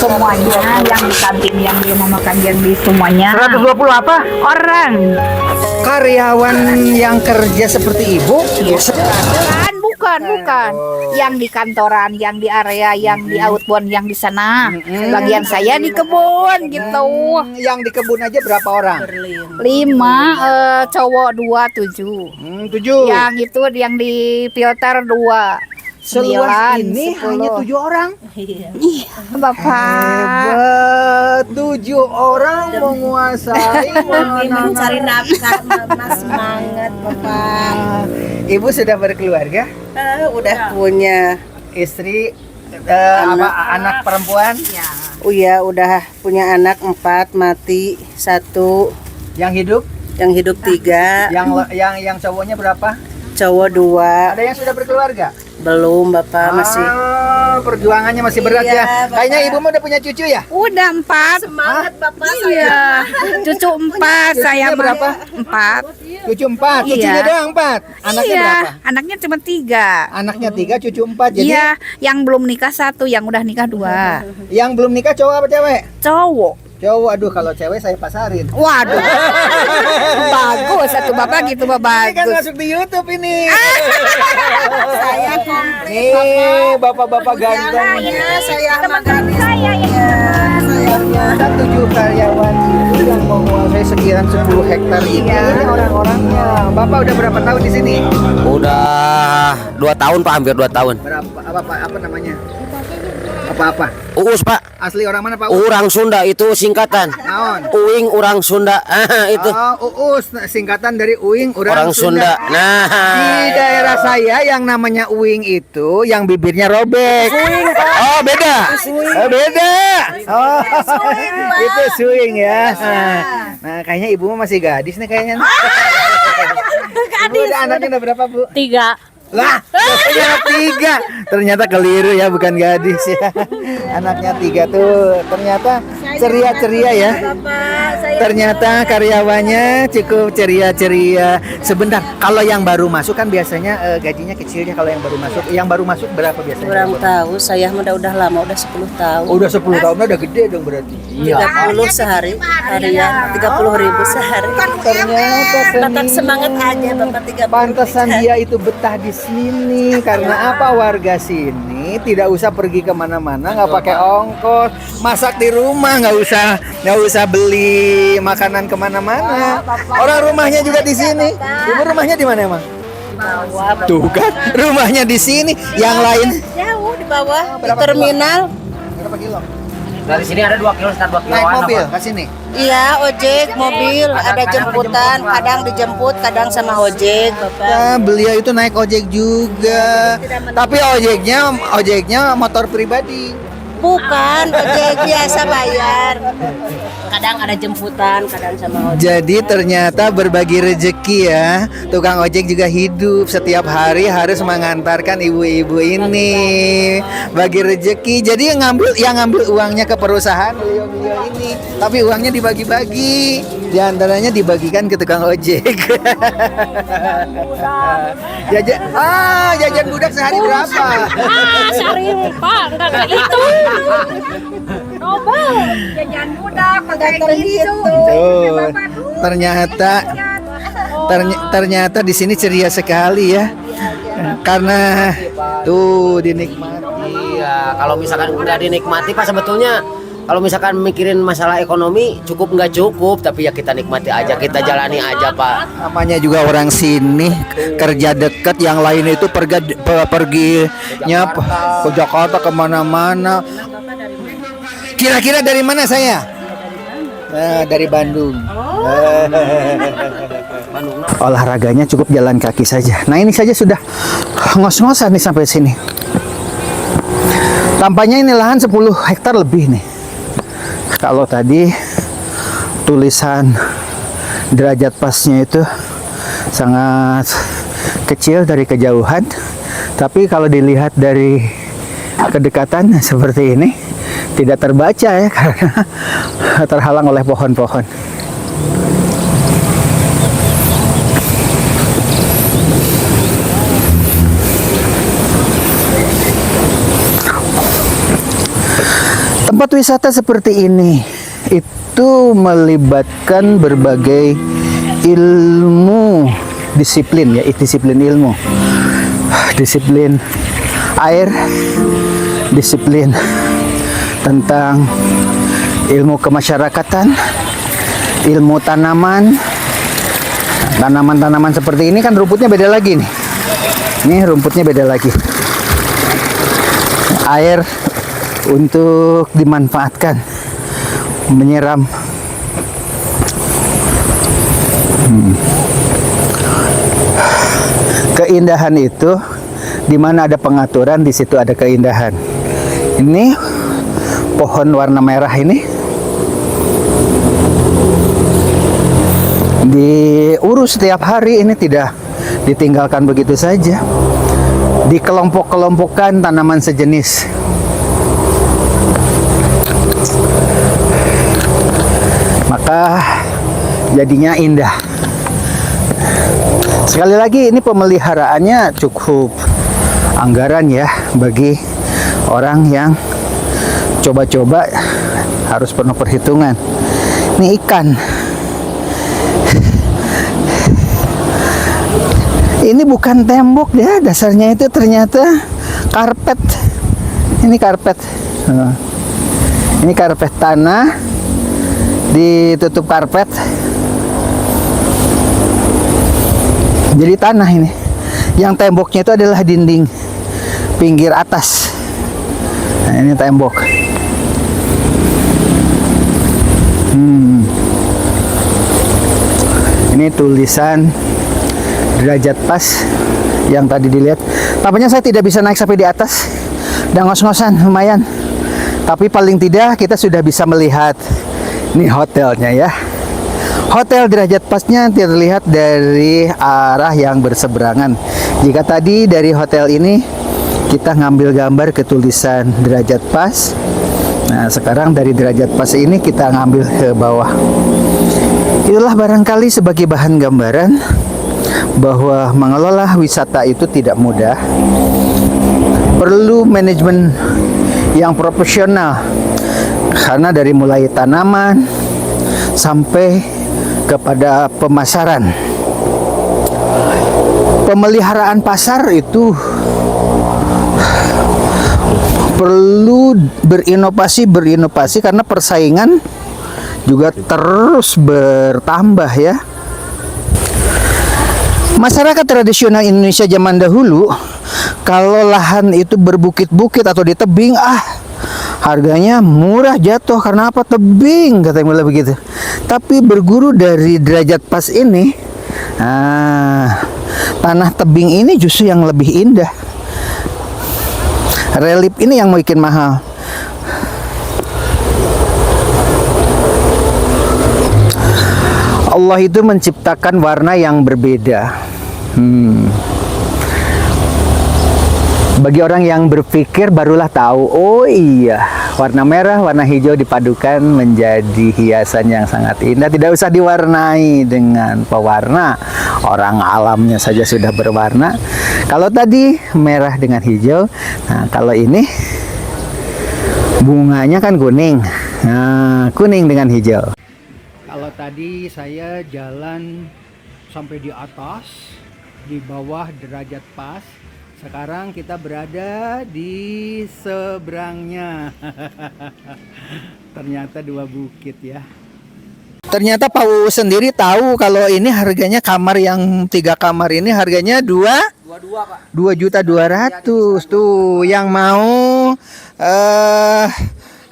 semuanya yang di kantin, yang di rumah makan, yang di semuanya 120 apa? orang. Karyawan yang kerja seperti ibu? Bukan. Yang di kantoran, yang di area, yang di outbound, yang di sana. Bagian saya di kebun gitu. Yang di kebun aja berapa orang? 5, cowok 2, 7. 7. Yang itu yang di filter 2. Seluas 9, ini 10. hanya 7 orang. Iya, Bapak. Hebat, 7 orang menguasai Mencari nafkah, mama semangat Bapak. Ibu sudah berkeluarga? Udah punya. Istri anak perempuan? Oh ya, udah punya anak 4, mati 1, Yang hidup? yang hidup 3, Yang cowoknya berapa? cowok 2. Ada yang sudah berkeluarga? Belum Bapak, masih. Perjuangannya masih berat Iya, ya. Bapak. Kayaknya ibu mah udah punya cucu ya? Udah 4. Semangat Bapak Iya, cucu 4, saya Cucunya berapa? 4. Cucu 4, cucunya Iya. doang 4. Anaknya Iya, berapa? anaknya cuma 3. Anaknya 3, cucu 4. Jadi Iya, yang belum nikah 1, yang udah nikah 2. yang belum nikah cowok apa cewek? Cowok. Cowok, aduh kalau cewek saya pasarin. Waduh. Bagus satu Bapak gitu, Bapak. Ini kan Bagus. masuk di YouTube ini. Saya komplit Nih, bapak-bapak ganteng. saya sama gadis. Saya Sayangnya. Ada 7 karyawan itu yang menguasai sekian 10 hektar ini. Ini orang-orangnya. Bapak udah berapa tahun di sini? Udah 2 tahun Pak, hampir 2 tahun. Apa namanya? Apa? Uus Pak, Asli orang mana Pak? orang Sunda itu singkatan. Naon? Uing orang Sunda. Itu Oh, Uus, singkatan dari Uing, orang Sunda. Di Nah, daerah saya yang namanya Uing itu yang bibirnya robek. Oh, beda. Oh, beda. Oh, itu Suing ya. Nah, kayaknya ibu mah masih gadis nih kayaknya. Ibu udah anaknya udah berapa, Bu? 3. Lah, anaknya 3. Ternyata keliru ya, bukan gadis ya. Anaknya 3 tuh. Ternyata ceria-ceria ya. Ternyata karyawannya cukup ceria-ceria. Sebentar, kalau yang baru masuk kan biasanya gajinya kecil ya kalau yang baru masuk. Yang baru masuk berapa biasanya? Kurang tahu, saya udah lama, udah 10 tahun. Oh, udah 10 tahun udah gede dong berarti. 30 sehari, harian 30.000 sehari. Ternyata Tetap semangat aja Bapak 30. pantesan dia itu betah di sini karena apa, warga sini tidak usah pergi kemana-mana, nggak pakai ongkos, masak di rumah, nggak usah beli makanan kemana-mana. Orang rumahnya juga di sini. Ibu rumahnya di mana emang? Tuh kan, rumahnya di sini. Yang lain Jauh di bawah, di terminal. berapa kilo? dari sini ada 2 kilo, sekitar 2 Naik mobil ke sini. Iya, ojek, mobil, ada jemputan, kadang dijemput, kadang sama ojek, Bapak. Nah, beliau itu naik ojek juga. Tapi ojeknya motor pribadi. Bukan, ojek biasa bayar. Kadang ada jemputan, kadang sama ojek. Jadi ternyata berbagi rezeki ya. Tukang ojek juga hidup setiap hari harus mengantarkan ibu-ibu ini bagi rezeki. Jadi yang ngambil uangnya ke perusahaan beliau ini, tapi uangnya dibagi-bagi. Di antaranya dibagikan ke tukang ojek. Jajan budak sehari berapa? Sehari Pak, enggak itu. Coba jajan budak pakai gitu. Tuh, ternyata di sini ceria sekali ya. Karena tuh dinikmati. iya, kalau misalkan nggak dinikmati Pak, sebetulnya kalau misalkan mikirin masalah ekonomi nggak cukup, tapi ya kita nikmati aja, kita jalani aja Pak. Namanya juga orang sini kerja dekat, yang lain itu perginya ke Jakarta kemana-mana. Kira-kira dari mana saya? Dari Bandung. Olahraganya cukup jalan kaki saja. Nah ini saja sudah ngos-ngosan nih sampai sini. Tampaknya ini lahan 10 hektar lebih nih. Kalau tadi tulisan derajat pasnya itu sangat kecil dari kejauhan, tapi kalau dilihat dari kedekatan seperti ini tidak terbaca ya, karena terhalang oleh pohon-pohon. Tempat wisata seperti ini itu melibatkan berbagai ilmu disiplin ya, disiplin ilmu, disiplin air, disiplin tentang ilmu kemasyarakatan, ilmu tanaman. Tanaman-tanaman seperti ini kan rumputnya beda lagi nih. Ini rumputnya beda lagi. Air untuk dimanfaatkan, menyiram. Keindahan itu di mana ada pengaturan, di situ ada keindahan. Ini pohon warna merah ini diurus setiap hari, ini tidak ditinggalkan begitu saja. Dikelompok-kelompokkan tanaman sejenis. Maka jadinya indah. Sekali lagi ini pemeliharaannya cukup anggaran ya bagi orang yang coba-coba, harus penuh perhitungan. Ini ikan. Ini bukan tembok ya, dasarnya itu ternyata karpet. Ini karpet. Ini karpet tanah ditutup karpet. Jadi tanah ini. Yang temboknya itu adalah dinding pinggir atas. Nah, ini tembok. Ini tulisan derajat pas yang tadi dilihat. Tampaknya saya tidak bisa naik sampai di atas dan ngos-ngosan lumayan, tapi paling tidak kita sudah bisa melihat nih hotelnya ya. Hotel derajat pasnya terlihat dari arah yang berseberangan. Jika tadi dari hotel ini kita ngambil gambar ke tulisan derajat pas, nah sekarang dari derajat pas ini kita ngambil ke bawah. Itulah barangkali sebagai bahan gambaran bahwa mengelola wisata itu tidak mudah, perlu manajemen yang profesional, karena dari mulai tanaman sampai kepada pemasaran, pemeliharaan pasar itu perlu berinovasi karena persaingan juga terus bertambah ya. Masyarakat tradisional Indonesia zaman dahulu, kalau lahan itu berbukit-bukit atau di tebing, harganya murah jatuh. Karena apa? Tebing, katanya mulai begitu. Tapi berguru dari derajat pas ini, tanah tebing ini justru yang lebih indah. Relief ini yang bikin mahal. Allah itu menciptakan warna yang berbeda. Bagi orang yang berpikir barulah tahu, oh iya, warna merah, warna hijau dipadukan menjadi hiasan yang sangat indah. Tidak usah diwarnai dengan pewarna, orang alamnya saja sudah berwarna. Kalau tadi merah dengan hijau, nah kalau ini bunganya kan kuning, kuning dengan hijau. Kalau tadi saya jalan sampai di atas, di bawah derajat pas. Sekarang kita berada di seberangnya. Ternyata dua bukit ya. Ternyata Pak Uu sendiri tahu kalau ini harganya kamar yang 3 kamar ini harganya 2.200.000 tuh. Yang mau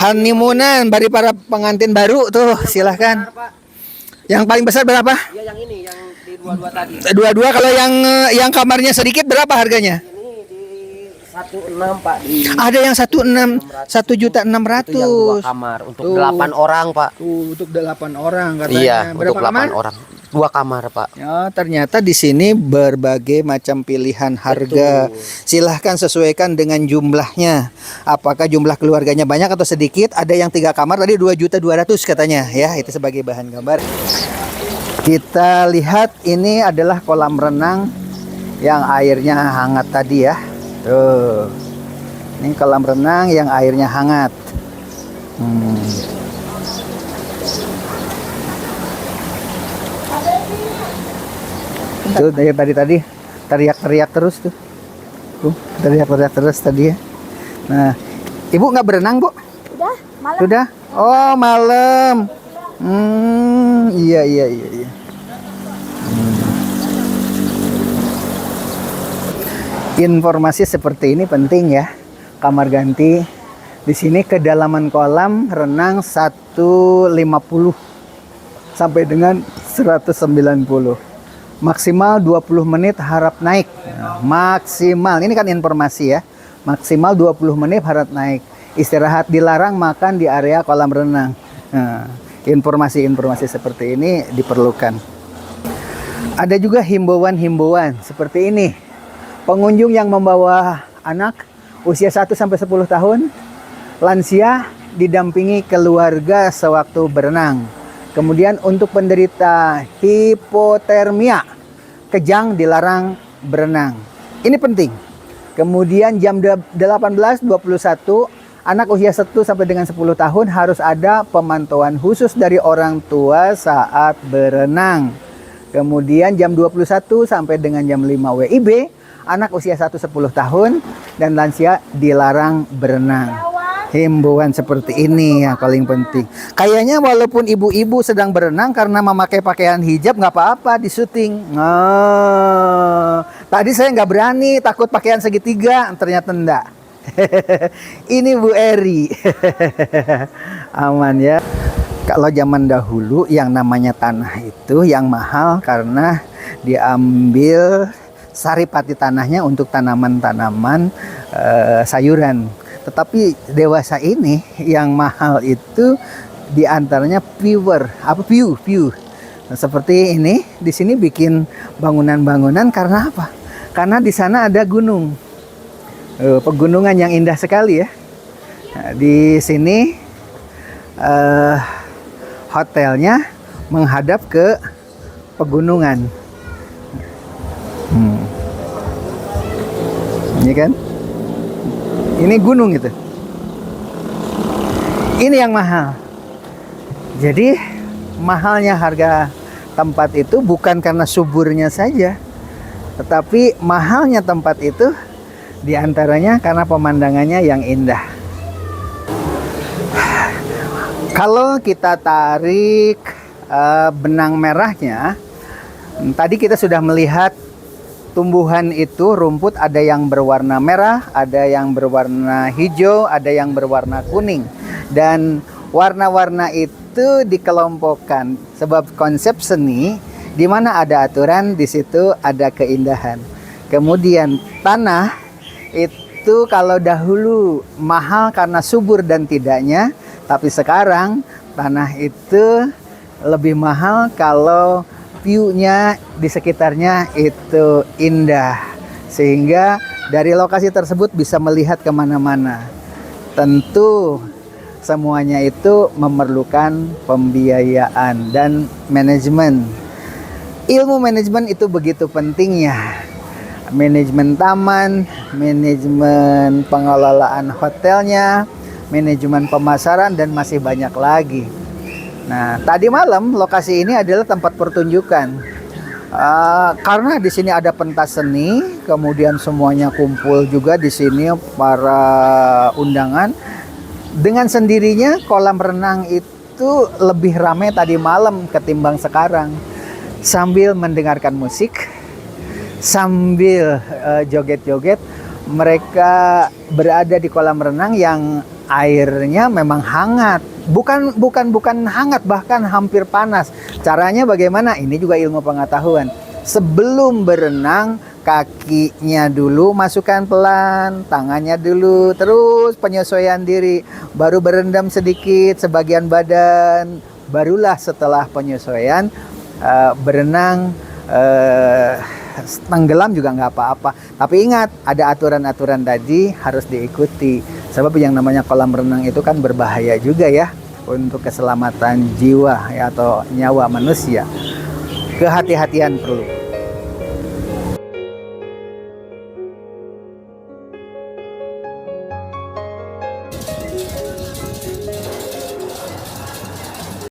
honeymoonan bagi para pengantin baru tuh silahkan. Yang paling besar berapa? Ya yang ini yang di 22 tadi. 22. Kalau yang kamarnya sedikit berapa harganya? Ini di 16 Pak. Ada yang 16, 1.600.000. Itu yang 2 kamar untuk 8 orang Pak. Untuk 8 orang katanya. Iya, Berapa untuk 8 kamar? orang. 2 kamar Pak. Ya, ternyata di sini berbagai macam pilihan harga. Betul. Silahkan sesuaikan dengan jumlahnya. Apakah jumlah keluarganya banyak atau sedikit? Ada yang 3 kamar tadi 2.200.000 katanya. Ya, itu sebagai bahan gambar. Kita lihat ini adalah kolam renang yang airnya hangat tadi ya. Tuh. Ini kolam renang yang airnya hangat. Tuh dari tadi teriak-teriak terus tuh. Teriak-teriak terus tadi ya. Nah, Ibu nggak berenang, Bu? Udah, malam. Sudah? Oh, malam. Iya. Informasi seperti ini penting ya. Kamar ganti di sini kedalaman kolam renang 150 sampai dengan 190. Maksimal 20 menit harap naik. Nah, maksimal. Ini kan informasi ya. Maksimal 20 menit harap naik. Istirahat dilarang, makan di area kolam renang. Nah, informasi-informasi seperti ini diperlukan. Ada juga himbauan-himbauan seperti ini. Pengunjung yang membawa anak usia 1 sampai 10 tahun, lansia didampingi keluarga sewaktu berenang. Kemudian untuk penderita hipotermia, kejang dilarang berenang. Ini penting. Kemudian jam 18.21, anak usia 1 sampai dengan 10 tahun harus ada pemantauan khusus dari orang tua saat berenang. Kemudian jam 21 sampai dengan jam 5 WIB, anak usia 1 10 tahun dan lansia dilarang berenang. Himbauan seperti ini yang paling penting. Kayaknya walaupun ibu-ibu sedang berenang karena memakai pakaian hijab nggak apa-apa di syuting. Tadi saya nggak berani, takut pakaian segitiga, ternyata enggak. Ini Bu Eri. Aman ya. Kalau zaman dahulu yang namanya tanah itu yang mahal karena diambil saripati tanahnya untuk tanaman-tanaman sayuran. Tetapi dewasa ini yang mahal itu diantaranya view. Nah, seperti ini di sini bikin bangunan-bangunan karena apa? Karena di sana ada gunung, pegunungan yang indah sekali ya. Nah, di sini hotelnya menghadap ke pegunungan. Ini kan? Ini gunung itu. Ini yang mahal. Jadi mahalnya harga tempat itu bukan karena suburnya saja, tetapi mahalnya tempat itu diantaranya karena pemandangannya yang indah. Kalau kita tarik benang merahnya, tadi kita sudah melihat tumbuhan itu, rumput ada yang berwarna merah, ada yang berwarna hijau, ada yang berwarna kuning. Dan warna-warna itu dikelompokkan sebab konsep seni di mana ada aturan, di situ ada keindahan. Kemudian tanah itu kalau dahulu mahal karena subur dan tidaknya, tapi sekarang tanah itu lebih mahal kalau view-nya di sekitarnya itu indah, sehingga dari lokasi tersebut bisa melihat kemana-mana. Tentu semuanya itu memerlukan pembiayaan dan manajemen. Ilmu manajemen itu begitu pentingnya. Manajemen taman, manajemen pengelolaan hotelnya, manajemen pemasaran, dan masih banyak lagi. Nah, tadi malam lokasi ini adalah tempat pertunjukan. Karena di sini ada pentas seni, kemudian semuanya kumpul juga di sini para undangan. Dengan sendirinya kolam renang itu lebih ramai tadi malam ketimbang sekarang. Sambil mendengarkan musik, sambil joget-joget, mereka berada di kolam renang yang airnya memang hangat. Bukan hangat, bahkan hampir panas. Caranya bagaimana? Ini juga ilmu pengetahuan. Sebelum berenang, kakinya dulu masukkan pelan, tangannya dulu, terus penyesuaian diri. Baru berendam sedikit sebagian badan, barulah setelah penyesuaian berenang. Tenggelam juga nggak apa-apa. Tapi ingat, ada aturan-aturan tadi harus diikuti. Sebab yang namanya kolam renang itu kan berbahaya juga ya untuk keselamatan jiwa ya, atau nyawa manusia. Kehati-hatian perlu.